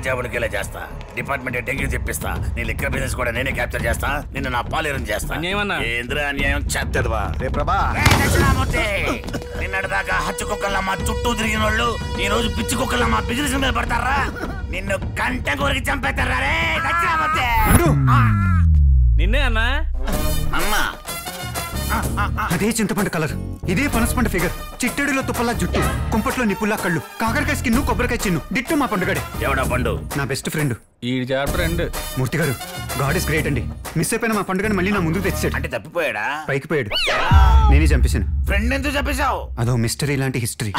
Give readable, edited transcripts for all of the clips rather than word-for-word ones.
జాబులకి చేస్తా, department dengue తెప్పిస్తా, నీ లిక్కర్ బిజినెస్ కూడా నేనే క్యాప్చర్ చేస్తా, నిన్ను నా పాలేరం చేస్తా. ఏంద్ర అన్యాయం చేద్దవా నిన్నటిదాకా హచ్చు కుక్కల్లా మా చుట్టూ తిరిగిన వాళ్ళు ఈ రోజు పిచ్చి కుక్కల్లా మా బిజినెస్ మీద పడతారా? నిన్ను కంట కొరికి చంపేస్తారా రే దక్షిణామూర్తి. నిన్నే అన్నా అమ్మా అదే చింతపండు కలర్, ఇదే పనసపండు ఫిగర్, చిట్టడిలో తుప్పల్లా జుట్టు, కుంపట్లో నిప్పుల్లా కళ్ళు, కాకరకాయ స్కిన్, కొబ్బరికాయ చిన్ను, డిట్టు మా పండుగడే. ఎవడా పండు? నా బెస్ట్ ఫ్రెండ్. ఈ ఫ్రెండ్ మూర్తి గారు, గాడ్ ఇస్ గ్రేట్ అండి. మిస్ అయిపోయిన మా పండుగని మళ్ళీ నా ముందుకు తెచ్చాడు. అంటే తప్పిపోయాడా? పైకి పోయాడు, నేనే చంపేశాను. ఫ్రెండ్ ఎందుకు చంపేశావు? అదో మిస్టరీ లాంటి హిస్టరీ.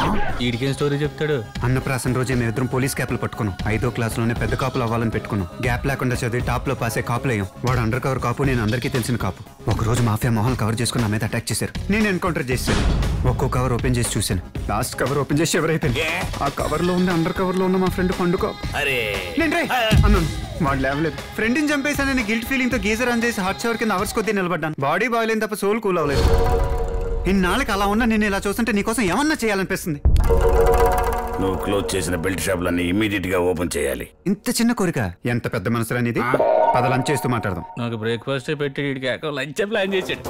ఈడికేం స్టోరీ చెప్తాడు? అన్నప్రాసన రోజే మేమిద్దరం పోలీస్ క్యాప్లు పట్టుకున్నాం. 5వ క్లాసులోనే పెద్ద కాపులు అవ్వాలని పెట్టుకున్నాం. గ్యాప్ లేకుండా చదివి టాప్ లో పాసే కాపులయ్యాం. వాడు అండర్ కవర్ కాపు, నేను అందరికీ తెలిసిన కాపు. ఒక రోజు మాఫియా మొహాలు కవర్ చేసుకుని నా మీద అటాక్ చేశారు. నేను ఎన్కౌంటర్ చేశాను. ఒక్కో కవర్ ఓపెన్ చేసి చూశాను. లాస్ట్ కవర్ ఓపెన్ చేసి ఎవరైపోయింది. ఆ కవర్ లో ఉంది అండర్ కవర్ లో ఉన్న మా ఫ్రెండ్ పండుగ. అన్నాను, వాడు లేవలేదు. ఫ్రెండ్ ని చంపేశానని గిల్ట్ ఫీలింగ్ తో గీజర్ ఆన్ చేసి హాట్ షవర్ కింద అవర్స్ కొద్దీ నిలబడ్డాను. బాడీ బాగాలేదు తప్ప సోల్ కూల్ అవ్వలేదు. ఇన్నాళ్ళకి అలా ఉన్నా నేను ఇలా చూస్తుంటే నీకోసం ఏమన్నా చేయాలనిపిస్తుంది. నువ్వు క్లోజ్ చేసిన బెల్ట్ షాపులన్నీ ఇమీడియట్ గా ఓపెన్ చేయాలి. ఇంత చిన్న కోరిక, ఎంత పెద్ద మనసు అనేది. పద లంచ్ చేస్తూ మాట్లాడదాం. నాకు బ్రేక్ఫాస్ట్ పెట్టి లంచ్ ప్లాన్ చేసాడు.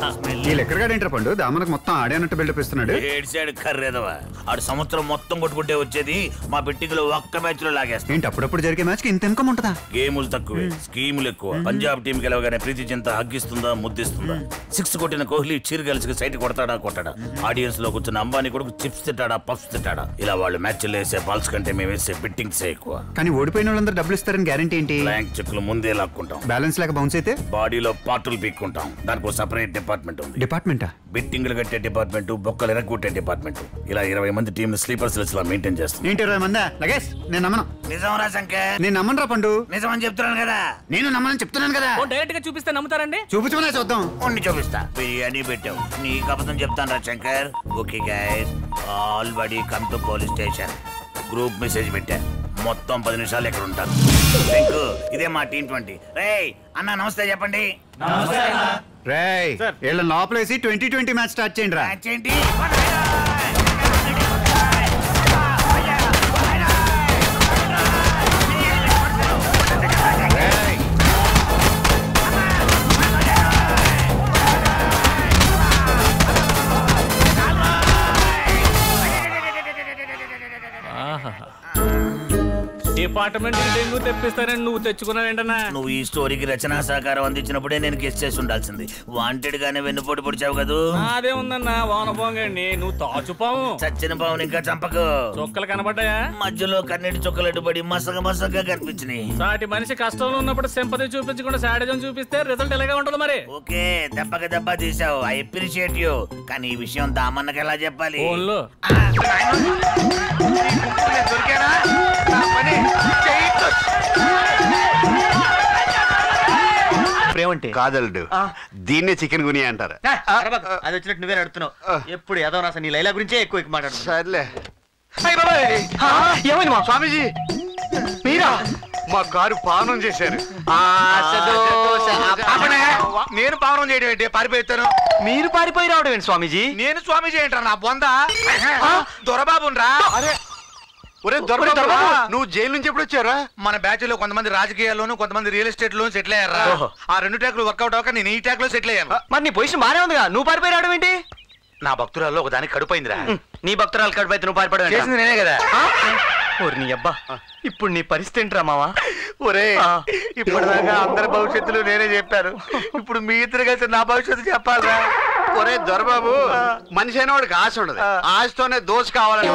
ఈ లెక్కరగాడేంట్రా పండు, దామనకు మొత్తం ఆడేనట్టు బిల్డప్ ఇస్తున్నాడు. ఏడ్చాడు కర్రేదవా. ఆడు సంవత్సరం మొత్తం కొట్టుకుంటే వచ్చేది మా బెట్టింగ్లో ఒక్క మ్యాచ్ లో లాగేస్తా. ఏంటి అప్పుడప్పుడు జరిగే మ్యాచ్ కి ఇంత ఇన్కమ్ ఉంటుందా? గేములు తక్కువే, స్కీములు ఎక్కువ. పంజాబ్ టీం గెలవగానే ప్రీతి చింత హగ్గిస్తుందా, ముద్దిస్తుందా? 6 కొట్టిన కోహ్లీ చీరగలిసి సైట్ కొడతాడా కొట్టాడా? ఆడియన్స్ లో కూర్చున్న అంబానీ కొడుకు చిప్స్ తిట్టాడా, పఫ్స్ తిట్టాడా? ఇలా వాళ్ళు మ్యాచ్లు వేసే బాల్స్ కంటే మేము వేసే బెట్టింగ్స్ ఎక్కువ. కానీ ఓడిపోయిన వాళ్ళందరూ డబ్బులు ఇస్తారని గ్యారంటీ ఏంటి? బ్లాంక్ చెక్లు ముందే లాక్కుంటాం. బ్యాలెన్స్ లేక బౌన్స్ అయితే బాడీలో పార్టులు పీక్కుంటాం. దానికి సపరేట్ డిపార్ట్మెంట్ ఉంది. డిపార్ట్మెంటా? బెట్టింగ్లు కట్టే డిపార్ట్మెంట్, బొక్కలు ఎరగొట్టే డిపార్ట్మెంట్. ఇలా 20 మంది టీం స్లీపర్ సెల్స్ లా మెయింటైన్ చేస్తాం. ఏంటి 20 మందా? లగేష్ నేను నమ్మను. నిజంరా శంకర్? నేను నమ్మను రా పండు. నిజమని చెప్తున్నాను కదా. నేను నమ్మని చెప్తున్నాను కదా. డైరెక్ట్ గా చూపిస్తే నమ్ముతారండి? చూపించమనే చూద్దాం. ఉండి చూపిస్తా. బిర్యానీ పెట్టావు, నీకు అబద్ధం చెప్తాను రా Shankar. Okay guys, already come to police station. Group message పెట్టా, మొత్తం 10 నిమిషాలు ఎక్కడ ఉంటారు. ఇదే మా టీం 20. రేయ్ అన్న నమస్తే చెప్పండి. రేయ్ వీళ్ళ లోపలేసి 2020 మ్యాచ్ స్టార్ట్ చేయండి రా. ఏంటి డిపార్ట్మెంట్ డెంగ్యూ తెప్పిస్తానని నువ్వు తెచ్చుకున్నావేంటన్నా? నువ్వు ఈ స్టోరీకి రచనా సహకారం అందించినప్పుడే నేను గెస్ట్ చేసి ఉండాల్సింది. వాంటెడ్ గానే వెన్నుపోటు పొడిచావు కదా. అదే ఉందన్నా, వానపోంగండి. నువ్వు తాచుపావు. చచ్చిన పావుని ఇంకా చంపకు. చుక్కలు కనబడ్డాయా? మధ్యలో కన్నీటి చుక్కలు అడ్డుపడి మసగగా కనిపించినాయి. సాటి మనిషి కష్టంలో ఉన్నప్పుడు సింపతి చూపించకుండా సాడిజం చూపిస్తే రిజల్ట్ ఎలాగా ఉంటుంది మరి? ఓకే, దెబ్బకి దెబ్బ తీసావు. I appreciate you. కానీ ఈ విషయం దామన్నకి ఎలా చెప్పాలి? కాదలుడు, దీన్నే చికెన్ గునియా అంటారు. అది వచ్చినట్టు నువ్వే నడుతున్నావు. ఎప్పుడు ఏదో నా నీ లైలా గురించే ఎక్కువ మాట్లాడు. సర్లే. స్వామీజీ మీరా? మా కారు పావనం చేశారు. నేను పావనం చేయడం ఏంటి? పారిపోతాను. మీరు పారిపోయి రావడం ఏంటి స్వామీజీ? నేను స్వామీజీ ఏంటారా? నా బొందా దొరబాబురా. అరే ఒరే దొరబాబు, నువ్వు జైలు నుంచి ఎప్పుడు వచ్చారా? మన బ్యాచ్ లో కొంతమంది రాజకీయాల్లోను, కొంతమంది రియల్ ఎస్టేట్ లోను సెటిల్ అయ్యారా. ఆ 2 ట్యాక్లు వర్కౌట్ అవ్వక నేను ఈ ట్యాక్ లో సెటిల్ అయ్యాను. మరి నీ పొజిషన్ బానే ఉందిగా, నువ్వు పారిపోయి రావడం ఏంటి? నా భక్తురాల్లో ఒక దానికి కడుపైందిరా. నీ భక్తురాలు కడుపైతే నువ్వు పారిపోవడం చేసింది నేనే కదా. ఓరి నీ అబ్బా, ఇప్పుడు నీ పరిస్థితి ఏంట్రా మావా? ఒరే ఇప్పటిదాకా అందరి భవిష్యత్తులు నేనే చెప్పాను. ఇప్పుడు మీ ఇద్దరు కలిసి నా భవిష్యత్తు చెప్పాలరా. ఒరే దొరబాబు, మనిషి అయిన వాడికి ఆశ ఉండదు. ఆశతోనే దోష కావాలని.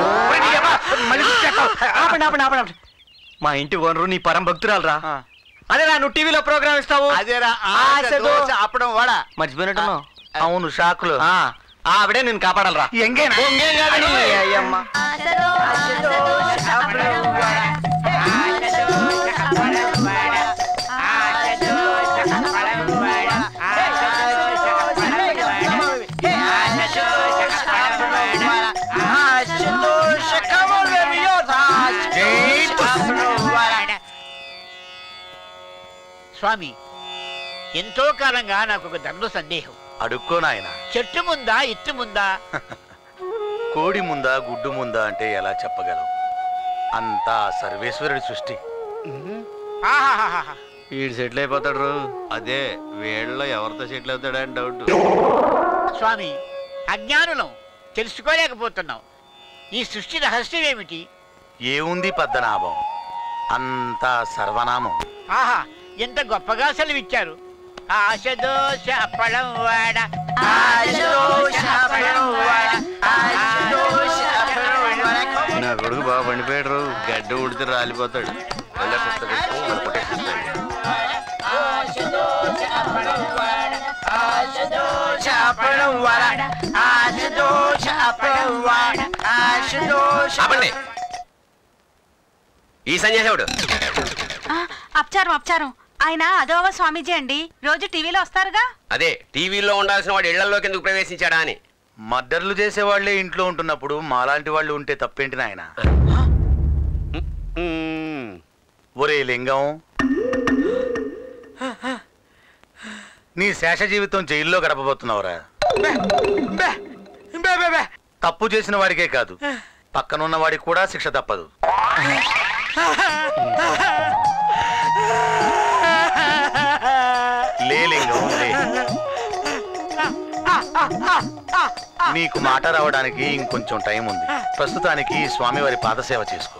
మా ఇంటి ఓనరు నీ పరం భక్తురాలు రా. అదేరా నువ్వు టీవీలో ప్రోగ్రామ్ ఇస్తావు. అదేరా అప్పడం వాడా మర్చిపోయినట్టున్నావు. అవును షాకులు. ఆవిడే నేను కాపాడాలరా. స్వామి, ఎంతో కాలంగా నాకు ఒక దండు సందేహం. అడుక్కో నాయన. చెట్టు ముందా ఇట్టు ముందా? కోడి ముందా గుడ్డు ముందా అంటే ఎలా చెప్పగలం? అంతా సర్వేశ్వరుడి సృష్టి. ఆహాహాహా. వీడు సెటిల్ అయిపోతాడు. అదే వీళ్ళలో ఎవరితో సెటిల్ అవుతాడా అని డౌట్. స్వామి, అజ్ఞానులం, తెలుసుకోలేకపోతున్నాం. ఈ సృష్టి రహస్యం ఏమిటి? ఏముంది పద్మనాభం, అంతా సర్వనామం. ఆహా, ఎంత గొప్పగా సెలవిచ్చారు. ఆశదోష అప్పడం వాడ, నా కొడుకు బాగా పండిపోయాడు. గడ్డ ఉడితే రాలిపోతాడు. ఈ సన్యాసేవుడు అపచారం అపచారం. ఆయన అదోవ స్వామీజీ అండి, రోజు టీవీలో వస్తారుగా. అదే టీవీలో ఉండాల్సిన వాడు ఇళ్లలోకి ఎందుకు ప్రవేశించాడా అని. మర్డర్లు చేసేవాళ్లే ఇంట్లో ఉంటున్నప్పుడు మాలాంటి వాళ్ళు ఉంటే తప్పేంటి నాయన? ఒరే లింగం, నీ శేష జీవితం జైల్లో గడపబోతున్నావురా. తప్పు చేసిన వాడికే కాదు, పక్కనున్న వాడికి కూడా శిక్ష తప్పదు. లే లింగం లే. నీకు మాట రావడానికి ఇంకొంచెం టైం ఉంది. ప్రస్తుతానికి స్వామివారి పాదసేవ చేసుకో.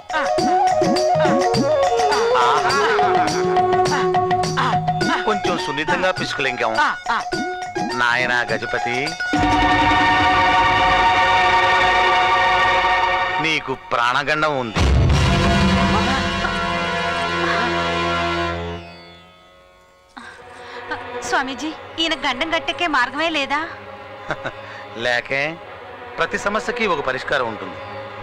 కొంచెం సున్నితంగా పిసుకులింగం. నాయన గజపతి, నీకు ప్రాణగండం ఉంది. స్వామీజీ, ఈయన గండం గట్టెక్కే మార్గమే లేదా? లేకే, ప్రతి సమస్యకి ఒక పరిష్కారం ఉంటుంది.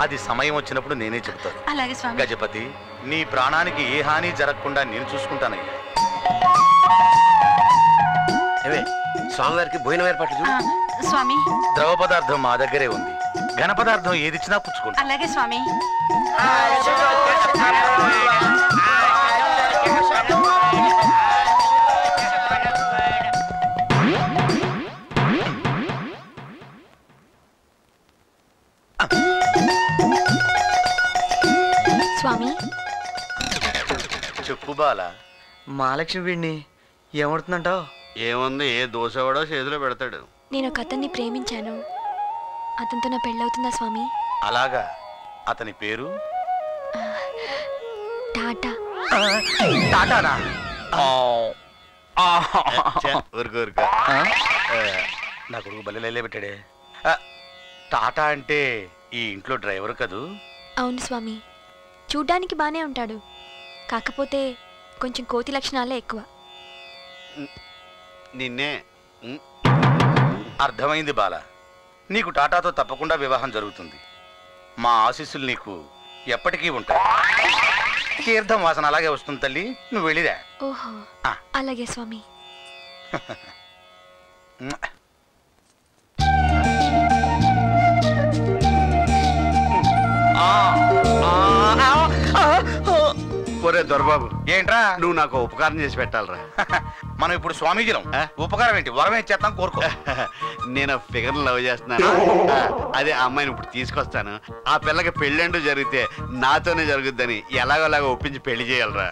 అది సమయం వచ్చినప్పుడు నేనే చెబుతాను. అలాగే స్వామి. గజపతి, నీ ప్రాణానికి ఏ హాని జరగకుండా నేను చూసుకుంటానయ్యా. స్వామివారికి భోజనం ఏర్పాటు చూడు. స్వామి, ద్రవ పదార్థం మా దగ్గరే ఉంది. ఘన పదార్థం ఏదిచ్చినా పుచ్చుకుంటా. అలాగే స్వామి. స్వామి, చెప్పు బాల. మహాలక్ష్మి వీడిని ఏమవుతుందంటావు? ఏముంది, ఏ దోశవాడో చేతిలో పెడతాడు. నేను ఒక అతన్ని ప్రేమించాను. అతనితో నా పెళ్ళవుతుందా స్వామి? అలాగా, అతని పేరు టాటా. టాటానా? నా కొడుకు బల్లెలే పెట్టాడే. టాటా అంటే ఈ ఇంట్లో డ్రైవర్ కదూ? అవును స్వామి, చూడ్డానికి బానే ఉంటాడు. కాకపోతే కొంచెం కోతి లక్షణాలే ఎక్కువ. నిన్నే. అర్థమైంది బాల, నీకు టాటాతో తప్పకుండా వివాహం జరుగుతుంది. మా ఆశీస్సులు నీకు ఎప్పటికీ ఉంటాయి. తీర్థం వాసన అలాగే వస్తుంది తల్లి, నువ్వు వెళ్ళిరా. ఓహో, అలాగే స్వామి. ఒరే దొరబాబు, ఏంట్రా? నువ్వు నాకు ఉపకారం చేసి పెట్టాలరా. మనం ఇప్పుడు స్వామీజీలం. ఉపకారం ఏంటి, వరం ఏం చేస్తాం కోరుకో. నేను ఫిగర్ లవ్ చేస్తున్నాను. అదే అమ్మాయిని ఇప్పుడు తీసుకొస్తాను. ఆ పిల్లకి పెళ్ళంటూ జరిగితే నాతోనే జరుగుద్దని ఎలాగోలాగా ఒప్పించి పెళ్లి చేయాలరా.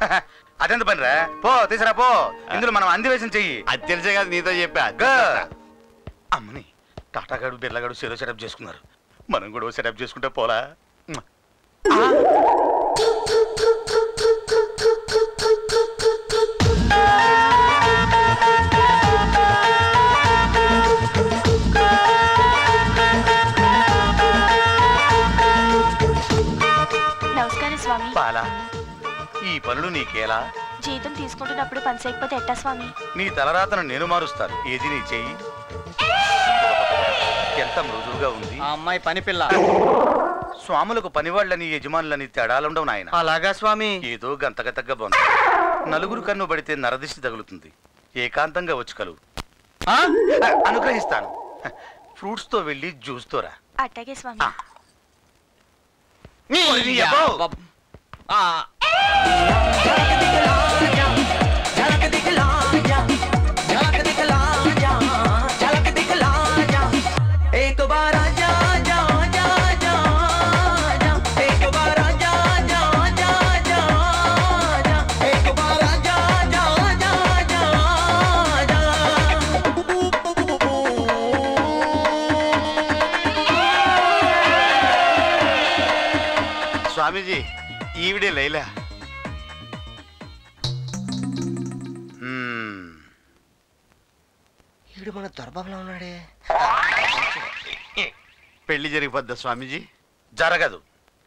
అదెంత పని రా, పో తీసురా పో. ఇందులో మనం అందివేశం చెయ్యి. అది తెలిసే కదా నీతో చెప్పా. అమ్మని టాటాగాడు బిర్లాగాడు సేలో సెటప్ చేసుకున్నారు. మనం కూడా సెటప్ చేసుకుంటే పోలా. నమస్కారం స్వామి. బాలా, ఈ పనులు నీకేలా? జీతం తీసుకుంటున్నప్పుడు పని చేయకపోతే ఎట్టా స్వామి? నీ తలరాతను నేను మారుస్తాను. ఏది నీ చెయ్యి. ఎంత మృదువుగా ఉంది. ఆ అమ్మాయి పని పిల్ల. స్వాములకు పనివాళ్ళని యజమానులని తేడాలుండవు నాయన. అలాగా స్వామి. ఏదో గంతగతగ్గ బొంద. నలుగురు కన్ను పడితే నరదిష్టి తగులుతుంది. ఏకాంతంగా వచ్చి కలువు. అనుగ్రహిస్తాను. ఫ్రూట్స్ తో వెళ్ళి జ్యూస్ తో రా. అట్టాగే స్వామి. స్వామీజీ ఈవిడే లైలా. ఈడు మన దొరబాబులో ఉన్నాడే. పెళ్లి జరిగిపోద్దా స్వామీజీ? జరగదు.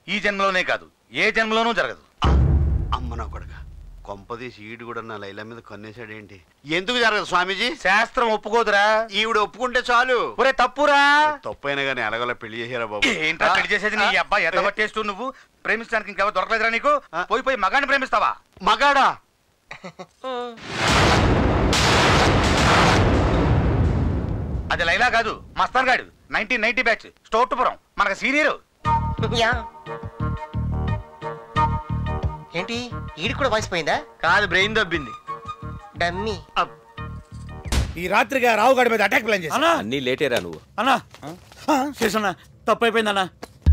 ఈ జన్మలోనే కాదు, ఏ జన్మలోనూ జరగదు. అమ్మ నా కొడుక, కొంపదీసి ఈడు కూడా నా లైలా మీద కన్నేశాడేంటి? ఎందుకు జరగదు స్వామీజీ? శాస్త్రం ఒప్పుకోదురా. ఈవిడ ఒప్పుకుంటే చాలు. ఒరే తప్పురా. తప్పైనా కానీ ఎలాగోలా పెళ్లి చేశారా బాబు? ఏంట్రా పెళ్లి చేసేది? నీ అబ్బాయి ఎంత పట్టేస్తూ నువ్వు ప్రేమించడానికి ఇంకెవరు దొరకలేదురా నీకు? పోయి మగాడిని ప్రేమిస్తావా? మగాడా? అది లైలా కాదు, మస్తాన్ గాడు. 1990 బ్యాచ్, స్టోర్టుపురం, మనకు సీనియర్. ఏంటి ఈడి కూడా వాయిస్ పోయిందా? కాదు, బ్రెయిన్ దబ్బింది. డమ్మీ. ఈ రాత్రిగా రావుగాడి మీద అటాక్ ప్లాన్ చేసి అన్నీ లేటేరా నువ్వు. అన్నా చేసన్నా తప్పు అయిపోయిందన్నా.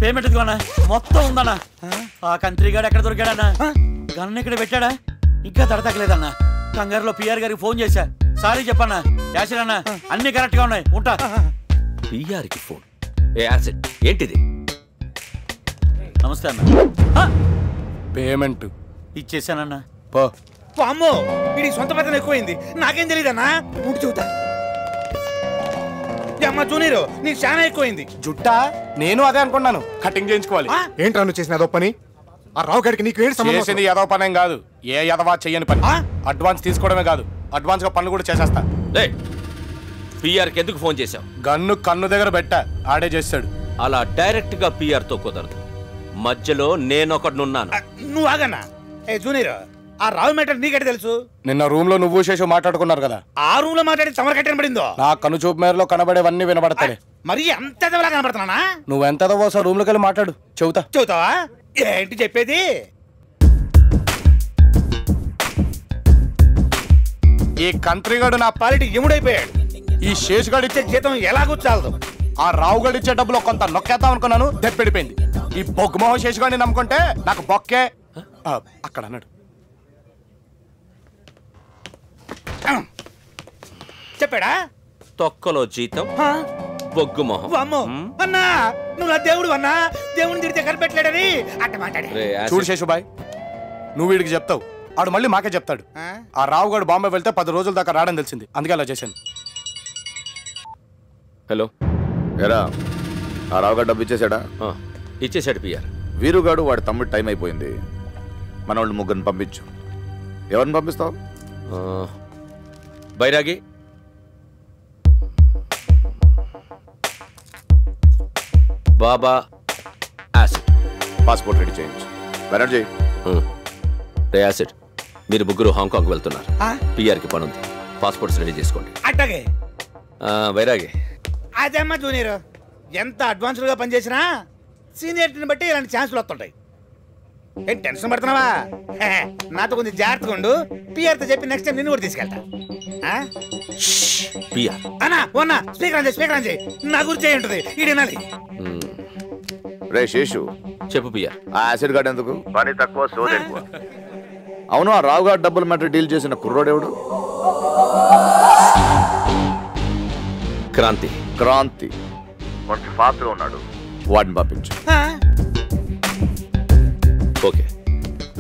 పేమెంట్ ఎదుగున్నా మొత్తం ఉందన్నా. ఆ కంత్రిగాడు ఎక్కడ దొరికాడన్నా? గన్ ఇక్కడ పెట్టాడా? ఇంకా తడతగలేదన్నా. కంగారులో పిఆర్ గారికి ఫోన్ చేశా. సారీ చెప్పన్నా. యాసిడ్ అన్నా అన్ని కరెక్ట్ గా ఉన్నాయి. ఉంటా. పిఆర్ కి ఫోన్? ఏ యాసిడ్ ఏంటిది? నమస్తే అన్న. పేమెంట్ ఇచ్చేసానన్నా. పో. అమ్మో ఇది సొంత పెద్దలు ఎక్కువైంది. నాకేం తెలియదన్నా. ఉండి చూతా. అమ్మ జూనియర్ నీ చాలా ఎక్కువైంది. జుట్టా? నేను అదే అనుకున్నాను. కటింగ్ చేయించుకోవాలి. ఏంట్రా నువ్వు చేసిన ఏదో పని? ఆ రావు గారికి నీకు ఏంటి సంబంధం? చేసింది ఏదో పనేం కాదు. ఏ ఎదవా చెయ్యని పని. అడ్వాన్స్ తీసుకోవడమే కాదు, అడ్వాన్స్ గా పనులు కూడా చేసేస్తా. పిఆర్కి ఎందుకు ఫోన్ చేశావు? గన్ను కన్ను దగ్గర పెట్టా, ఆడే చేస్తాడు. అలా డైరెక్ట్ గా పిఆర్ తో కుదరదు. మధ్యలో నేనొకడున్నాను. నువ్వు ఆగన్నా. ఏ జూనియర్, ఆ రావు మ్యాటర్ నీకెట తెలుసు? నిన్న రూమ్ లో నువ్వు శేషు మాట్లాడుకున్నారు కదా. ఆ రూమ్ లో మాట్లాడి తమరు కట్టిన పడిందో? నా కను చూపు మేరలో కనబడేవన్నీ వినబడతాయి. మరి ఎంత ఎదవలా కనబడుతున్నా? నువ్వు ఎంత ఎదవోసా రూమ్ లోకి వెళ్ళి మాట్లాడు. చెబుతావా? ఏంటి చెప్పేది? ఈ కంత్రిగాడు నా పాలిటి ఎముడైపోయాడు. ఈ శేషుగాడు ఇచ్చే జీతం ఎలా కూర్చాలదు? ఆ రావుగాడు ఇచ్చే డబ్బులో కొంత నొక్కేద్దాం అనుకున్నాను, దెబ్బడిపోయింది. ఈ బొగ్గుమోహం శేషుగాడిని నమ్ముకుంటే నాకు బొక్కే. అక్కడ అన్నాడు. చెప్పాడా? తొక్కలో జీతం, బొగ్గు మొహం. అన్నా నువ్వు నా దేవుడు అన్నా. దేవుడిని తిడితే కనిపెట్టలేడని అట్ట మాట్లాడే. చూడు శేషుబాయ్, నువ్వు వీడికి చెప్తావు, ఆడు మళ్ళీ మాకే చెప్తాడు. ఆ రావుగాడు బాంబే వెళ్తే 10 రోజుల దాకా రావడం తెలిసింది, అందుకే అలా చేశాను. హలో ఎరా, ఆ రావుగాడు డబ్బు ఇచ్చేసాడా? ఇచ్చేసాడు పిఆర్. వీరుగాడు వాడి తమ్ముడు టైం అయిపోయింది. మన వాళ్ళు ముగ్గురిని పంపించు. ఎవరిని పంపిస్తావు? బైరాగి, బాబా, యాసిడ్. పాస్పోర్ట్ రెడీ చేయించు. బెనర్జీ, యాసిడ్, మీరు ముగ్గురు హాంకాంగ్ వెళ్తున్నారు. పిఆర్కి పని ఉంది. పాస్పోర్ట్స్ రెడీ చేసుకోండి. అట్టగే బైరాగి. అదేమ్మా జూనియర్, ఎంత అడ్వాన్స్డ్ గా పనిచేసినా సీనియర్ని బట్టి ఇలాంటి ఛాన్సులు వస్తుంటాయి. ఏం టెన్షన్ పడుతున్నావా? నాతో కొంచెం జాగ్రత్తగా ఉండు. పిఆర్తో చెప్పి నెక్స్ట్ టైం నిన్ను కూడా తీసుకెళ్తా. అన్నా ఓన్నా స్పీకర్ అని నా గురించి అయి ఉంటుంది. ఈడనాలి. రే శేషు, చెప్పు పిఆర్. ఆ యాసిడ్ గార్డ్ ఎందుకు? పని తక్కువ, సోది ఎక్కువ. అవును, ఆ రావు గారు డబ్బుల మ్యాటర్ డీల్ చేసిన కుర్రోడెవడు? క్రాంతి. కొంచెం ఫాస్ట్ గా ఉన్నాడు, వాడిని పంపించు. ఓకే.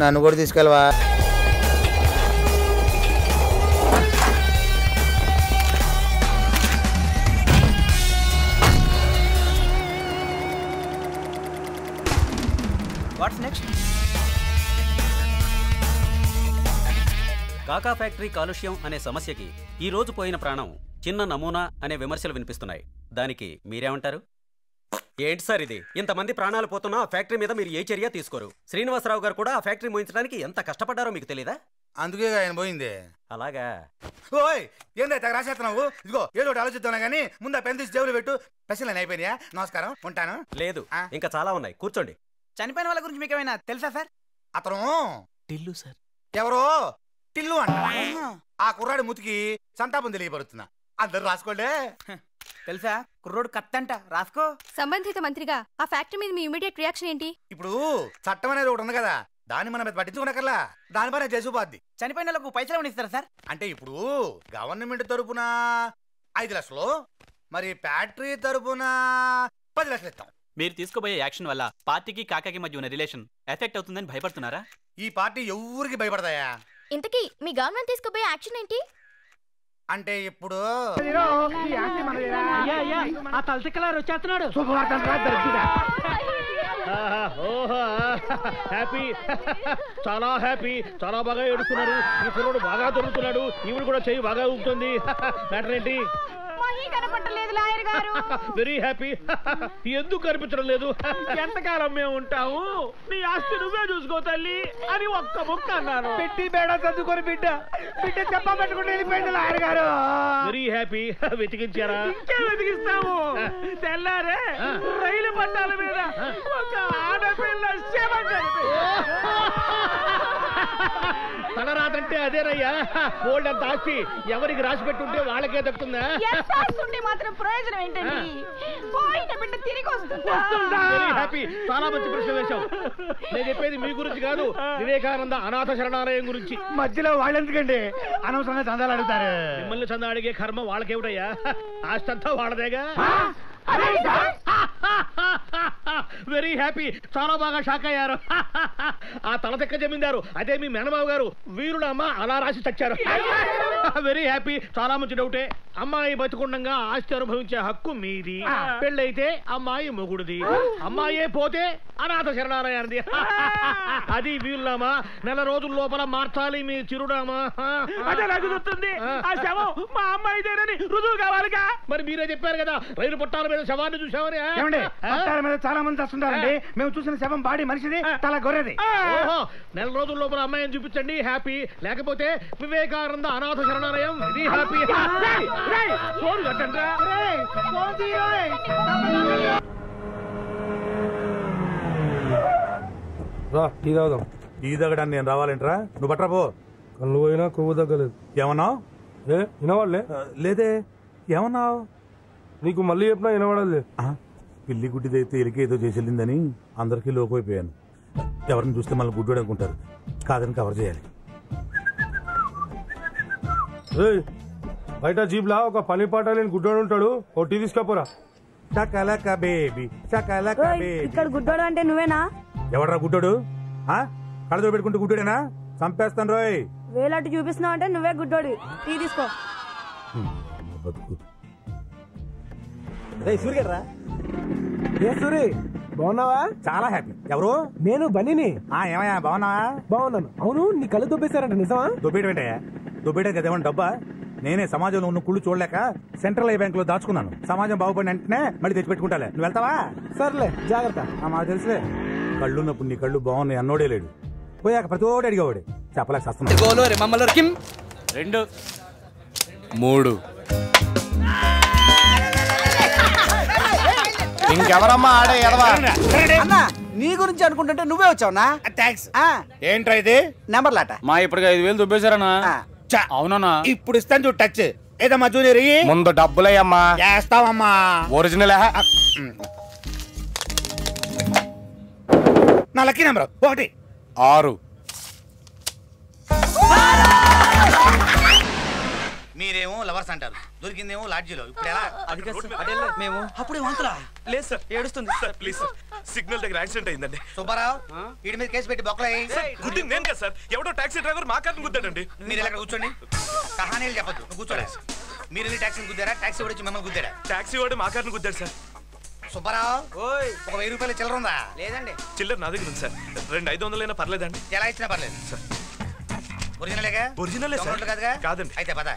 నన్ను కూడా తీసుకెళ్ళవా? What's next? కాకా ఫ్యాక్టరీ కాలుష్యం అనే సమస్యకి ఈ రోజు పోయిన ప్రాణం చిన్న నమూనా అనే విమర్శలు వినిపిస్తున్నాయి. దానికి మీరేమంటారు? ఏంటి సార్ ఇది? ఇంతమంది ప్రాణాలు పోతున్నా ఆ ఫ్యాక్టరీ మీద మీరు ఏ చర్య తీసుకోరు? శ్రీనివాసరావు గారు కూడా ఆ ఫ్యాక్టరీ మోయించడానికి ఎంత కష్టపడ్డారో మీకు తెలీదా? అందుకే ఆయన పోయింది. అలాగా? ఓయ్ ఏంటో రాసేస్తున్నావు? ఇదిగో ఏదో ఒకటి ఆలోచిద్దాం కానీ ముందు ఆ పెన్ తీసి జేబులో పెట్టు. ప్రశ్నలు అయిపోయినాయా? నమస్కారం, ఉంటాను. లేదు, ఇంకా చాలా ఉన్నాయి. కూర్చోండి. చనిపోయిన వాళ్ళ గురించి మీకు ఏమైనా తెలుసా సార్? అతను టిల్లు సార్. ఎవరో టిల్లు అంట. ఆ కుర్రాడి ముతికి సంతాపం తెలియపరుస్తున్నా. అందరు రాసుకోండి. తెలుసా? కుర్రోడు కత్తంట, రాసుకో. సంబంధిత మంత్రిగా ఆ ఫ్యాక్టరీ మీద మీ ఇమీడియట్ రియాక్షన్ ఏంటి? ఇప్పుడు చట్టం అనేది ఒకటి ఉంది కదా, దాన్ని మనం పట్టించుకోనక్కర్లా. దానిపైన చేసుపోద్ది. చనిపోయిన వాళ్ళకు పైసలు ఏమైనా ఇస్తారా సార్? అంటే ఇప్పుడు గవర్నమెంట్ తరపున 5 లక్షలు, మరి ఫ్యాక్టరీ తరపున 10 లక్షలు ఇస్తాం. మీరు తీసుకోబోయే యాక్షన్ వల్ల పార్టీకి కాకాకి మధ్య ఉన్న రిలేషన్ ఎఫెక్ట్ అవుతుందని భయపడుతున్నారా? ఈ పార్టీ ఎవరికి భయపడతాయా? ఇంతకీ మీ గవర్నమెంట్ తీసుకోబోయే యాక్షన్ ఏంటి? అంటే ఇప్పుడు ఆ తలసిక్కలారు వచ్చేస్తున్నాడు. హ్యాపీ, చాలా హ్యాపీ, చాలా బాగా ఏడుస్తున్నారు. ఈ కుర్రోడు బాగా దొరుకుతున్నాడు. ఈవిడ కూడా చెయ్యి బాగా ఊపుతుంది. మ్యాటర్ ఏంటి? కనపడలేదు లాయర్ గారు. Very happy. ఎందుకు కనిపించడం లేదు? ఎంతకాలం మేము ఉంటాము, నీ ఆస్తి నువ్వే చూసుకో తల్లి అని ఒక్క ముక్క అన్నాను. పెట్టి బేడ చదువుకొని బిడ్డ చెప్ప పెట్టుకుంటే వెళ్ళిపోయింది లాయర్ గారు. Very happy. వెతికించారా? ఇంకే వెతికిస్తాము. తెల్లారే రైలు పట్టాల మీద ఒక ఆడపిల్ల శవం తలరాతంటే అదేనయ్యా. ఓల్డ్ అంత ఆస్తి ఎవరికి రాసి పెట్టుంటే వాళ్ళకే దక్కుతుందా? మాత్రం ప్రయోజనం ఏంటండి? పోయిన బిడ్డ తిరిగి వస్తుందా? Very happy. చాలా మంచి ప్రశ్న వేశావు. నేను చెప్పేది మీ గురించి కాదు, వివేకానంద అనాథ శరణాలయం గురించి. మధ్యలో వాళ్ళెందుకండి అనవసరంగా చందాలు అడుగుతారు? మిమ్మల్ని చందా అడిగే కర్మ వాళ్ళకేమిటయ్యా? ఆస్తి అంతా వాళ్ళదేగా. Very happy. చాలా బాగా షాక్ అయ్యారు. ఆ తలతెక్క జమీందారు అదే మీ మేనబాబు గారు వీరుడమ్మ అలా రాసి చచ్చారు. Very happy. చాలా మంచి డౌటే. అమ్మాయి బతుకుండగా ఆస్తి అనుభవించే హక్కు మీది. పెళ్ళైతే అమ్మాయి మొగుడుది. అమ్మాయే పోతే అనాథ శరణాలయానిది. అది వీరులామా. నెల రోజుల లోపల మార్చాలి మీ చిరునామా. అదే నాకు గుర్తుంది. ఆ శవం మా అమ్మాయిదేనని రుజువు కావాలిగా. మరి మీరే చెప్పారు కదా రైలు పట్టాల మీద శవాన్ని చూసామని. పట్టాల మీద చాలా మంది వస్తుంటారండి. మేము చూసిన శవం బాడీ మనిషిది, తల గొర్రెది. ఓహో, నెల రోజుల లోపల అమ్మాయిని చూపించండి. హ్యాపీ. లేకపోతే వివేకానంద అనాథ శరణాలయం. ఇది హ్యాపీ. టీ తాగుదాం. టీ తాగడానికి నేను రావాలేంట్రా? నువ్వు పట్రా పో. కళ్ళు పోయినా కొవ్వు తగ్గలేదు. ఏమన్నావు? వినవాళ్ళే లేదే. ఏమన్నావు? నీకు మళ్ళీ చెప్పినా వినవాడలే. పిల్లి గుడ్డిదైతే ఎలికి ఏదో చేసేళ్ళిందని అందరికీ లోకైపోయాను. ఎవరిని చూస్తే మళ్ళీ గుడ్డు అనుకుంటారు. కాదని కవర్ చేయాలి. బయట జీబ్లా ఒక పని పాట లేని గుడ్డోడు ఉంటాడు. O T తీసుకపోరా. ఇక్కడ గుడ్డోడు అంటే నువ్వేనా? ఎవడరా గుడ్డోడు? కళ్ళతో పెట్టుకుంటూ గుడ్డోడేనా? చంపేస్తాను రోయ్. వేలాంటి చూపిస్తున్నావు అంటే నువ్వే గుడ్డోడి. టీ తీసుకో. బతుకు సూర్యరా. సూరి బాగున్నావా? చాలా హ్యాపీ. ఎవరు? నేను బన్నీని. ఏమయ్యా బాగున్నావా? బాగున్నాను. అవును, నీ కళ్ళు దొబ్బేశారంట, నిజమా? దొబ్బేయటమేంటయ్యా? దొబ్బేయడం కదా ఏమన్నా డబ్బా? నేనే సమాజంలో ఉన్న కుళ్ళు చూడలేక సెంట్రల్ ఐ బ్యాంక్ లో దాచుకున్నాను. సమాజం బాగుపడిన వెంటనే మళ్ళీ తెచ్చిపెట్టుకుంటాలే. నువ్వు వెళ్తావా? సర్లే, జాగ్రత్త. మాకు తెలుసులే. కళ్ళున్నప్పుడు నీ కళ్ళు బాగున్నాయి అన్నోడే లేడు. పోయాక ప్రతి ఓడి అడిగేవాడు. చెప్పలేక వస్తున్నాడు. 2 3 ఇంకెవరమ్మా ఆడే ఎడవా? అన్నా, నీ గురించి అనుకుంటుంటే నువ్వే వచ్చావునా? థ్యాంక్స్. ఏంట్రా ఇది? నెంబర్ లాట. మా ఇప్పటికి 5,000 దుబ్బేశారన్నా. అవునన్నా. ఇప్పుడు ఇస్తాను చూడు టచ్. ఏదమ్మా జూనియర్ ముందు డబ్బులయ్యమ్మా. చేస్తావమ్మా. ఒరిజినల్ నా లక్కీ నెంబర్ 1 6. మీరేమో లవర్స్ అంటారు, దొరికిందేమో లాడ్జీలో. ఇప్పుడు ఎలా? మేము అప్పుడే వంతులా లేదు సార్, ఏడుస్తుంది సార్. ప్లీజ్ సార్, సిగ్నల్ దగ్గర యాక్సిడెంట్ అయిందండి. సుబ్బారావు, వీడి మీద కేసు పెట్టి బొక్కలయ్యి. గుద్దింది నేను కదా సార్, ఎవడో టాక్సీ డ్రైవర్ మా కార్ని గుద్దాడండి. మీరు ఇలా కూర్చోండి. కహానీలు చెప్పద్దు. నువ్వు కూర్చోలే. మీరు వెళ్ళి టాక్సీని గుద్దారా? టాక్సీ వాడు వచ్చి మిమ్మల్ని గుద్దారా? టాక్సీ వాడు మా కార్ని గుద్దాడు సార్. సుబ్బారావు, ఒక 1000 రూపాయలు చిల్లర ఉందా? లేదండి. చిల్లర నా దగ్గర ఉంది సార్. 2 500 పర్లేదండి? ఎలా ఇచ్చినా పర్లేదు సార్. ఒరిజినలేగా? ఒరిజినలే సార్. కాదుగా? కాదండి. అయితే పద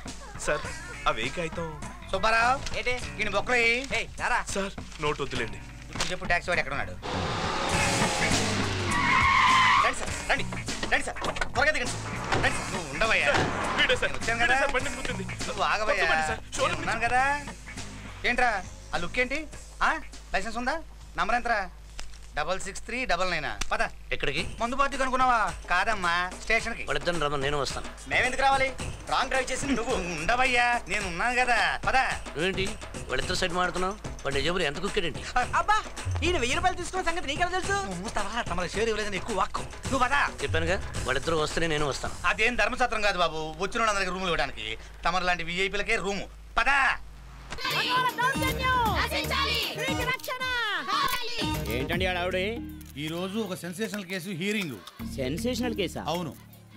సార్. అవి కాగితం. సుబ్బారావు, ఈయన బొక్కలయ్యి. సార్ నోట్ వద్దులేండి. ఇప్పుడు చెప్పు టాక్సీ వాడు ఎక్కడ ఉన్నాడు? రండి సార్, రండి రండి సార్, త్వరగా దిగండి సార్. రండి సార్. నువ్వు ఉండవయ్యా. వచ్చాను కదా. నువ్వు ఆగవయ్యా. ఉన్నాను కదా. ఏంట్రా ఆ లుక్ ఏంటి? లైసెన్స్ ఉందా? నంబర్ ఎంతరా? 66399. పద. ఎక్కడికి? మందు పార్టీ కనుక్కున్నావా? కాదమ్మా, స్టేషన్ కి. వాళ్ళిద్దరు రమ్మని నేను వస్తాను. మేమెందుకు రావాలి? రాంగ్ డ్రైవ్ చేసి నువ్వు ఉండవయ్యా. నేను ఉన్నాను కదా. పద. ఏంటి వాళ్ళిద్దరు సైడ్ మాడుతున్నావు? వాడి నిజబులు ఎంత కుక్కాడండి? అబ్బా, ఈయన 1000 రూపాయలు తీసుకున్న సంగతి నీకెలా తెలుసు? తమ షేర్ ఇవ్వలేదని ఎక్కువ వాక్కు. నువ్వు పద. చెప్పానుగా, వాళ్ళిద్దరు వస్తేనే నేను వస్తాను. అదేం ధర్మసత్రం కాదు బాబు, వచ్చిన వాళ్ళందరికీ రూములు ఇవ్వడానికి. తమరు లాంటి విఐపీలకే రూము. పద. ఏంటండి ఆవిడ ఈ రోజు ఒక సెన్సేషనల్ కేసు హీరింగ్. సెన్సేషనల్ కేసా? అవును.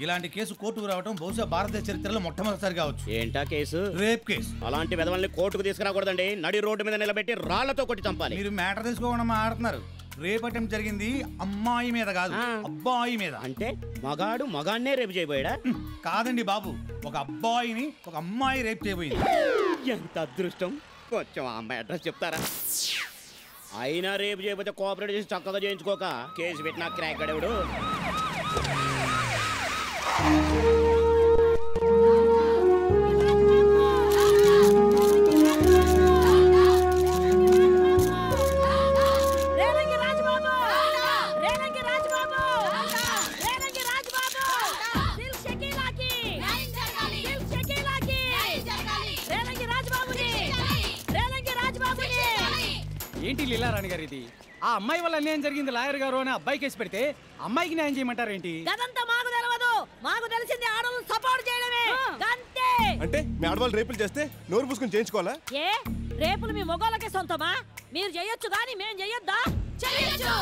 ఇలాంటి కేసు కోర్టుకు రావడం బహుశా భారతదేశ చరిత్రలో మొట్టమొదటిసారి కావచ్చు. ఏంటా కేసు? Rape case. అలాంటి వెధవల్ని కోర్టుకు తీసుకురాకూడదండి. నడి రోడ్డు మీద నిలబెట్టి రాళ్లతో కొట్టి చంపాలి. మీరు మ్యాటర్ తెలుసుకోకుండా ఆడుతున్నారు. రేప్ అటెంప్ట్ జరిగింది అమ్మాయి మీద కాదు, అబ్బాయి మీద. అంటే మగాడు మగాన్నే రేపు చేయబోయాడా? కాదండి బాబు, ఒక అబ్బాయిని ఒక అమ్మాయి రేప్ చేయబోయింది. ఎంత అదృష్టం. కొంచెం ఆ అమ్మాయి అడ్రస్ చెప్తారా? అయినా రేపు చేయబోతే కోఆపరేట్ చేసి చక్కగా చేయించుకోక కేసు పెట్టినా క్రాక్ గడవుడు. ఏంటి లీలారాణి గారు ఇది? ఆ అమ్మాయి వల్ల అన్యాయం జరిగింది లాయర్ గారు అని అబ్బాయి కేసు పెడితే అమ్మాయికి న్యాయం చేయమంటారు ఏంటి? అదంతా మాకు తెలియదు. మాకు తెలిసింది ఆడవాళ్ళని సపోర్ట్ చేయడమే. అంతే. అంటే మీ ఆడవాళ్ళు రేపులు చేస్తే నోరు పూసుకొని చేయించుకోవాలా? ఏ రేపులు మీ మొగోళ్ళకే సొంతమా? మీరు చేయొచ్చు గాని మేం చెయ్యొద్దా? చెయ్యొచ్చు.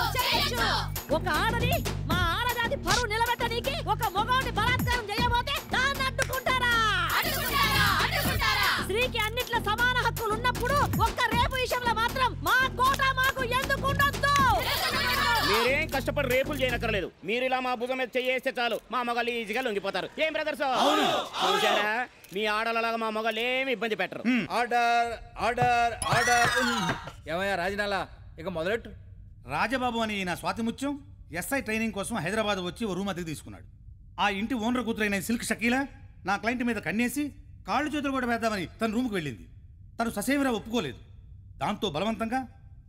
ఒక ఆడది మా ఆడజాతి పరువు నిలబెట్టడానికి ఒక మొగోడిని బలాత్కారం చేయబోతే దాన్ని అడ్డుకుంటారా? స్త్రీకి అన్నిట్లో సమాన హక్కులు ఉన్నప్పుడు ఒక్క రేపు విషయంలో మాత్రం మా కోట మాకు ఎందుకు ఉండొద్దు? మీరేం కష్టపడి రేపులు చేయనక్కర్లేదు. మీరు ఇలా మా భుజం మీద చేస్తే చాలు మా మగళ్ళు ఈజీగా లొంగిపోతారు. ఏం బ్రదర్స్ చూసారా? మీ ఆడలలాగా మా మగళ్ళు ఏమి ఇబ్బంది పెట్టరు. Order order order. ఏమయ్యా రాజనాలా, ఇక మొదలెట్టు. రాజబాబు అని నా స్వాతిముత్యం ఎస్ఐ ట్రైనింగ్ కోసం హైదరాబాద్ వచ్చి ఓ రూమ్ అద్దెకు తీసుకున్నాడు. ఆ ఇంటి ఓనర్ కూతురైన సిల్క్ షకీలా నా క్లయింట్ మీద కన్నేసి కాళ్ళు చేతులు కూడా వేద్దామని తన రూమ్కి వెళ్ళింది. తను ససేమిరా ఒప్పుకోలేదు. దాంతో బలవంతంగా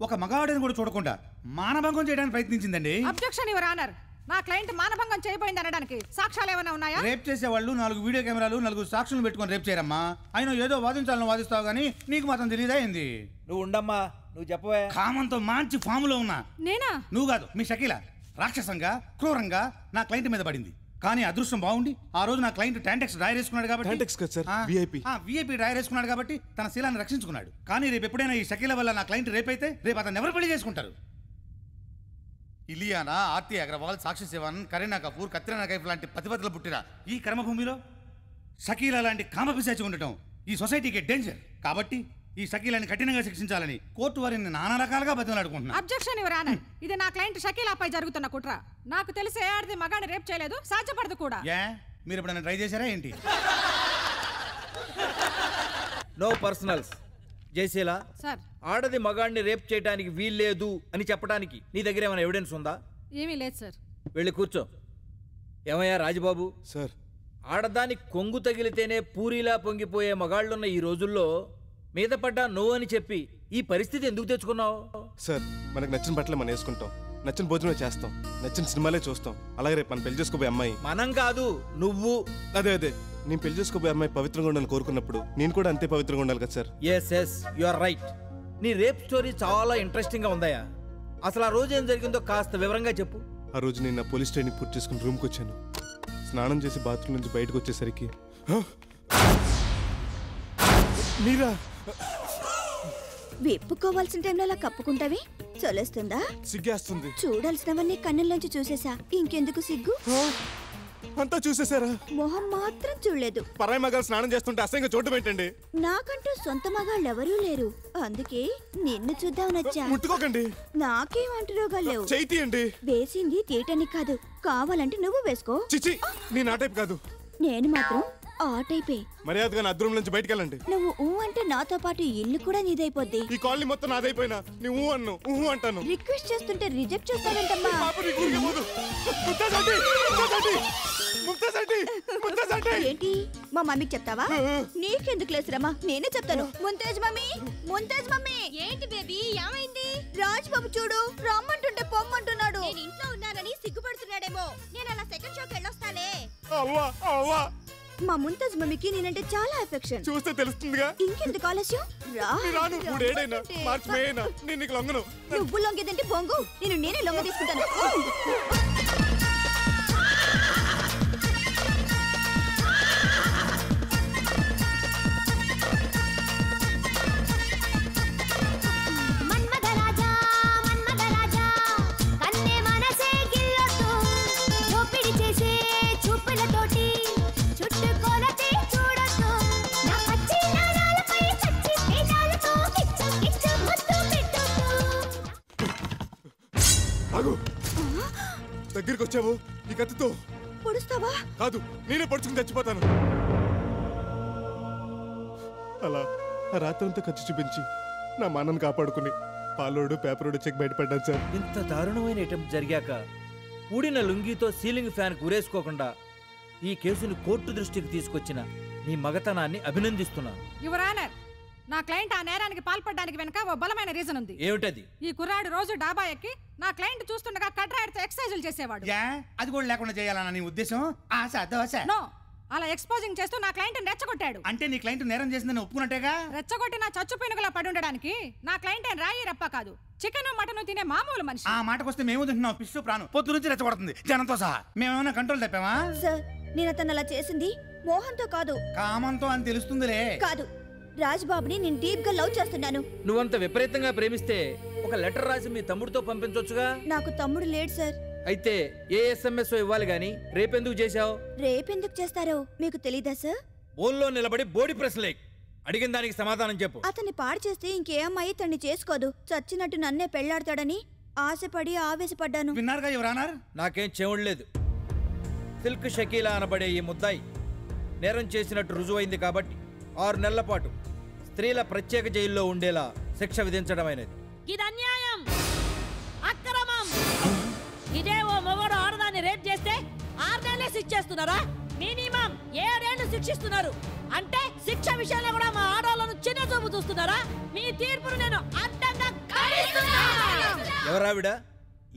ఒక మగాడిని కూడా చూడకుండా మానభంగం చేయడానికి ప్రయత్నించిందండి. Objection your honour. నా క్లయింట్ మానభంగం చేయబోయింది అనడానికి సాక్ష్యాలు ఏమైనా ఉన్నాయా? రేప్ చేసే వాళ్ళు 4 వీడియో కెమెరాలు 4 సాక్షులను పెట్టుకొని రేప్ చేయరమ్మా. ఆయన ఏదో వాదించాలని వాదిస్తావు గానీ నీకు మాత్రం తెలియదా ఏంది? నువ్వు ఉండమ్మా, నువ్వు చెప్పవే. కామంతో మంచి ఫాములో ఉన్నా. నేనా? నువ్వు కాదు, మీ షకీలా రాక్షసంగా క్రూరంగా నా క్లయింట్ మీద పడింది. కానీ అదృష్టం బాగుండి ఆ రోజు నా క్లయింట్ టాంటెక్స్ డ్రైర్ వేసుకున్నాడు కాబట్టి విఐపి డ్రైర్ వేసుకున్నాడు కాబట్టి తన శీలాన్ని రక్షించుకున్నాడు. కానీ రేపు ఎప్పుడైనా ఈ షకీల వల్ల నా క్లయింట్ రేప్ అయితే రేపు అతను ఎవరు పెళ్లి చేసుకుంటారు? ఇలియానా, ఆర్తి అగర్వాల్, సాక్షి శివన్, కరీనా కపూర్, కత్రినా కైఫ్ లాంటి పతిపతులు పుట్టిన ఈ కర్మభూమిలో షకీలా లాంటి కామపిశాచి ఉండటం ఈ సొసైటీకి డేంజర్. కాబట్టి ఈ షకీలాని కఠినంగా శిక్షించాలని కోర్టు వారిని నానా రకాలుగా బతిమలాడుకుంటున్నారు. Objection your honour. ఇది నా క్లయింట్ షకీలాపై జరుగుతున్న కుట్ర. నాకు తెలిసి ఏ ఆడది మగాడిని రేప్ చేయలేదు, సాధ్యపడదు కూడా. మీరు ఎప్పుడైనా ట్రై చేశారా ఏంటి? No personals. జయశీల సార్, ఆడది మగాడిని రేప్ చేయడానికి వీల్లేదు అని చెప్పడానికి నీ దగ్గర ఏమైనా ఎవిడెన్స్ ఉందా? ఏమీ లేదు సార్. వెళ్ళి కూర్చో. ఏమయ్యా రాజబాబు సార్, ఆడదాని కొంగు తగిలితేనే పూరిలా పొంగిపోయే మగాళ్ళున్న ఈ రోజుల్లో మీద పడ్డా నో అని చెప్పి ఈ పరిస్థితి ఎందుకు తెచ్చుకున్నావు? సార్, మనకు నచ్చిన బట్టలే మనం వేసుకుంటాం, నచ్చిన భోజనమే చేస్తాం, నచ్చిన సినిమాలే చూస్తాం. అలాగే రేపు మనం పెళ్లి చేసుకోబోయే అమ్మాయి మనం కాదు నువ్వు. అదే నేను పెళ్లి చేసుకోబోయే అమ్మాయి పవిత్రంగా ఉండాలని కోరుకున్నప్పుడు నేను కూడా అంతే పవిత్రంగా ఉండాలి కదా sir. Yes you are right. నీ రేప్ స్టోరీ చాలా ఇంట్రెస్టింగ్ గా ఉందయ్యా. అసలు ఆ రోజు ఏం జరిగిందో కాస్త వివరంగా చెప్పు. ఆ రోజు నేను నా పోలీస్ ట్రైనింగ్ పూర్తి చేసుకుని రూమ్కి వచ్చాను. స్నానం చేసి బాత్రూమ్ నుంచి బయటకు వచ్చేసరికి మీరా విప్పుకోవాల్సిన టైంలో అలా కప్పుకుంటావి చొలేస్తుందా? సిగ్గేస్తుంది. చూడాల్సినవన్నీ కన్నుల్లోంచి చూసేసా, ఇంకెందుకు సిగ్గు? అంతా చూసేశారా? మొహం మాత్రం చూడలేదు. పరాయి మగాలు స్నానం చేస్తుంటే అసహ్యంగా చూడటం ఏంటండి? నాకంటూ సొంత మగాళ్ళు ఎవరూ లేరు, అందుకే నిన్ను చూద్దామనొచ్చా. ముట్టుకోకండి. నాకేం అంటురోగాలు లేవు. చేయండి. వేసింది తీయటానికి కాదు, కావాలంటే నువ్వు వేసుకో. చిచి, నీ నా టైప్ కాదు. నేను మాత్రం ఆ టైపే. మర్యాదగా నా అద్దరం నుంచి బయటికి వెళ్ళండి. నువ్వు ఊ అంటే నాతో పాటు ఇల్లు కూడా నీదైపోద్ది. ఈ కాలనీ మొత్తం నాదైపోయినా నువ్వు అన్ను ఊహు అంటాను. రిక్వెస్ట్ చేస్తుంటే రిజెక్ట్ చేస్తావేంటమ్మా? ఏంటి మా మమ్మీకి చెప్తావా? నీకెందుకు లేసురమ్మా, నేనే చెప్తాను. ముంతేజ్ మమ్మీ, ముంతేజ్ మమ్మీ. ఏంటి బేబీ, ఏమైంది? రాజ్ బాబు చూడు, రమ్మంటుంటే పొమ్మంటున్నాడు. నేను ఇంట్లో ఉన్నానని సిగ్గుపడుతున్నాడేమో. నేను అలా సెకండ్ షోకి వెళ్ళొస్తానే. మా ముంతాజ్ మమ్మీకి నేనంటే చాలా ఎఫెక్షన్. చూస్తే తెలుస్తుందిగా. ఇంకెందుకు ఆలస్యం? రాను. ఏడైనా మార్చి మే అయినా నేను నీకు లొంగను. నువ్వు లొంగేదంటే బొంగు, నేనే లొంగ తీసుకుంటాను. వచ్చావు ఈ కత్తితో పొడుస్తావా? కాదు, నేనే పడుచుకుని చచ్చిపోతాను. అలా ఆ రాత్రంతా ఖర్చు చూపించి నా మానని కాపాడుకుని పాలోడు పేపరోడు చెక్ బయటపడ్డాను సార్. ఇంత దారుణమైన అటెంప్ట్ జరిగాక ఊడిన లుంగితో సీలింగ్ ఫ్యాన్ ఉరేసుకోకుండా ఈ కేసును కోర్టు దృష్టికి తీసుకొచ్చిన నీ మగతనాన్ని అభినందిస్తున్నాను. యువర్ ఆనర్, నా క్లయింట్ ఆ నేరానికి పాల్పడడానికి వెనక ఓ బలమైన రీజన్ ఉంది. ఏమిటది? ఈ కుర్రాడు రోజు డాబా ఎక్కి నా క్లయింట్ చూస్తుండగా కట్రాయిడ్తో ఎక్సర్సైజులు చేసేవాడు. అది కూడా లేకుండా చేయాలన్న నీ ఉద్దేశం? ఆశ దోశ. నో, అలా ఎక్స్పోజింగ్ చేస్తూ నా క్లయింట్ రెచ్చగొట్టాడు. అంటే నీ క్లయింట్ నేరం చేసిందని ఒప్పుకున్నట్టేగా? రెచ్చగొట్టి నా చచ్చు పీనుగలా పడి ఉండడానికి నా క్లయింట్ రాయి రప్ప కాదు, చికెన్ మటన్ తినే మామూలు మనిషి. ఆ మాటకొస్తే మేము తింటున్నాం పిస్సు ప్రాణం. పొద్దు నుంచి రెచ్చగొడుతుంది జనంతో సహా. మేమేమైనా కంట్రోల్ తప్పామా? సార్, నేను అతను అలా చేసింది మోహన్తో కాదు, కామంతో అని తెలుస్తుందిలే. కాదు, రాజ్బాబుని నేను డీప్ గా లవ్ చేస్తున్నాను. నువ్వంత విపరీతంగా ప్రేమిస్తే ఒక లెటర్ రాసి మీ తమ్ముడితో పంపించొచ్చుగా. నాకు తమ్ముడు లేడు సార్. అయితే ఏ SMS ఇవ్వాలి గాని రేపెందుకు చేశావు? రేపెందుకు చేస్తారో మీకు తెలీదా సార్? బోన్లో నిలబడి బోడి ప్రశ్నలే అడిగిన దానికి సమాధానం చెప్పు. అతన్ని పాడు చేస్తే ఇంకే అమ్మాయి తన్ని చేసుకోదు, చచ్చినట్టు నన్నే పెళ్లాడతాడని ఆశపడి ఆవేశపడ్డాను. విన్నారుగా యువరానర్? నాకేం చెవుడలేదు. సిల్క్ షకీలా అనబడే ఈ ముద్దాయి నేరం చేసినట్టు రుజువైంది కాబట్టి 6 నెలల పాటు స్త్రీల ప్రత్యేక జైల్లో ఉండేలా శిక్ష విధించడమైనది. ఇది అన్యాయం, అక్రమం. ఇదే ఓ మొగడు ఆడదాన్ని రేప్ చేస్తే 6 నెలలే శిక్షిస్తున్నారా? మినిమం 7 ఏళ్లు శిక్షిస్తున్నారు. అంటే శిక్ష విషయంలో కూడా మా ఆడవాళ్ళను చిన్న చూపు చూస్తున్నారా? మీ తీర్పును నేను అడ్డంగా ఖండిస్తున్నాను. ఎవరావిడ?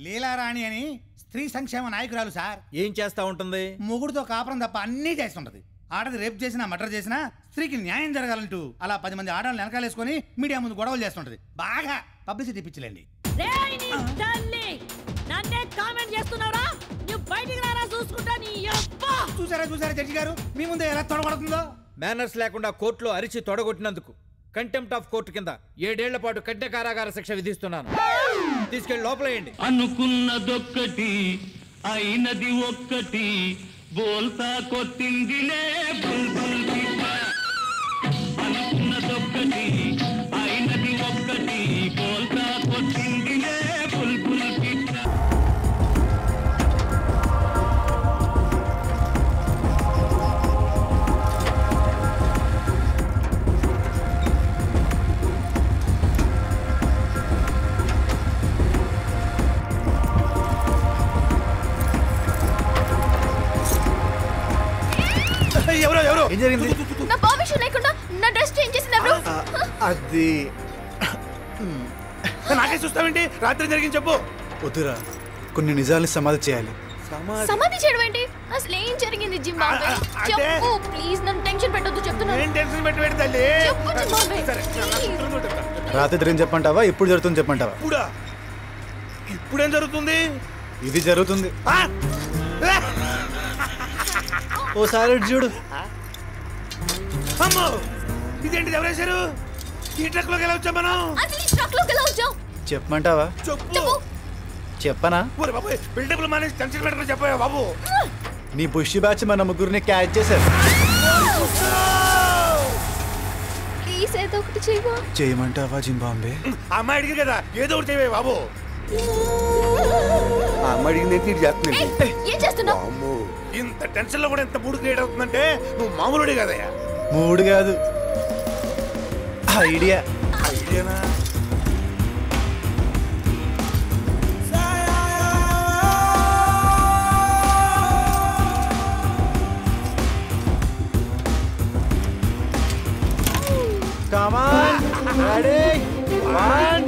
లీలారాణి అని స్త్రీ సంక్షేమ నాయకురాలు సార్. ఏం చేస్తా ఉంటుంది? మొగుడుతో కాపురం తప్ప అన్నీ చేస్తుంటది. ఆడది రేప్ చేసినా మర్డర్ చేసినా స్త్రీకి న్యాయం జరగాలంటూ అలా 10 మంది ఆడవాళ్ళని వెనకాలేసుకొని మీడియా ముందు గొడవలు చేస్తుంటది. బాగా పబ్లిసిటీ పిచ్చిలేండి. నన్నే కామెంట్ చేస్తున్నారా? నువ్వు బయటికి రారా చూసుకుంటా. నీ అబ్బా చూసారా జడ్జి గారు మీ ముందే ఎలా తొడగొడుతుందో. మేనర్స్ లేకుండా కోర్టులో అరిచి తొడగొట్టినందుకు కంటెంప్ట్ ఆఫ్ కోర్టు కింద 7 ఏళ్ల పాటు కఠిన కారాగార శిక్ష విధిస్తున్నాను. తీసుకెళ్లి లోపలేయండి. అనుకున్నదొక్కటి అయినది ఒక్కటి, బోల్తా కొట్టిందిలే బుల్బుల్ పిట్ట. అనుకున్నదొక్కటి అయినది ఒక్కటి, బోల్తా కొట్టిందిలే బుల్బుల్ పిట్ట. ఎవరో ఏం జరిగింది? నా పర్మిషన్ లేకుండా నా డ్రెస్ చేంజ్ చేసింది ఎవరు? అది నాకే చూస్తావేంటి? రాత్రి జరిగింది చెప్పు. వద్దురా, కొన్ని నిజాలని సమాధి చేయాలి. సమాధి చేయడం ఏంటి? అసలు ఏం జరిగింది జింబాబే? చెప్పు ప్లీజ్, నన్ను టెన్షన్ పెట్టొద్దు చెప్తున్నాను. ఏం టెన్షన్ పెట్టవేంటి తల్లి? చెప్పు జింబాబే. రాత్రి ఏం చెప్పంటావా, ఇప్పుడు జరుగుతుంది చెప్పంటావా? ఇప్పుడేం జరుగుతుంది? ఇది జరుగుతుంది. ఓసారి చూడు. అమ్మో, ఇదేంటి ఎవరేశారు? ఈ ట్రక్ లోకి ఎలా వచ్చాం మనం? చెప్పమంటావా? చెప్పు. చెప్పనా? బిల్డప్లు మానేసి టెన్షన్ పెట్టకుండా చెప్పావా బాబు? నీ బుషి బ్యాచ్ మన ముగ్గురిని క్యాచ్ చేశారు. ప్లీజ్ ఏదో ఒకటి చేయమంటావా జింబాంబే? అమ్మాయి అడిగి కదా, ఏదో ఒకటి చేయవే బాబు. అమ్మాయి అడిగింది ఏం చేస్తున్నావు? ఇంత టెన్షన్ లో కూడా ఎంత మూడు క్రియేట్ అవుతుందంటే నువ్వు మామూలుడే కదయ్యా. మూడు కాదు, ఐడియా. ఐడియానా? Come on, ready? 1,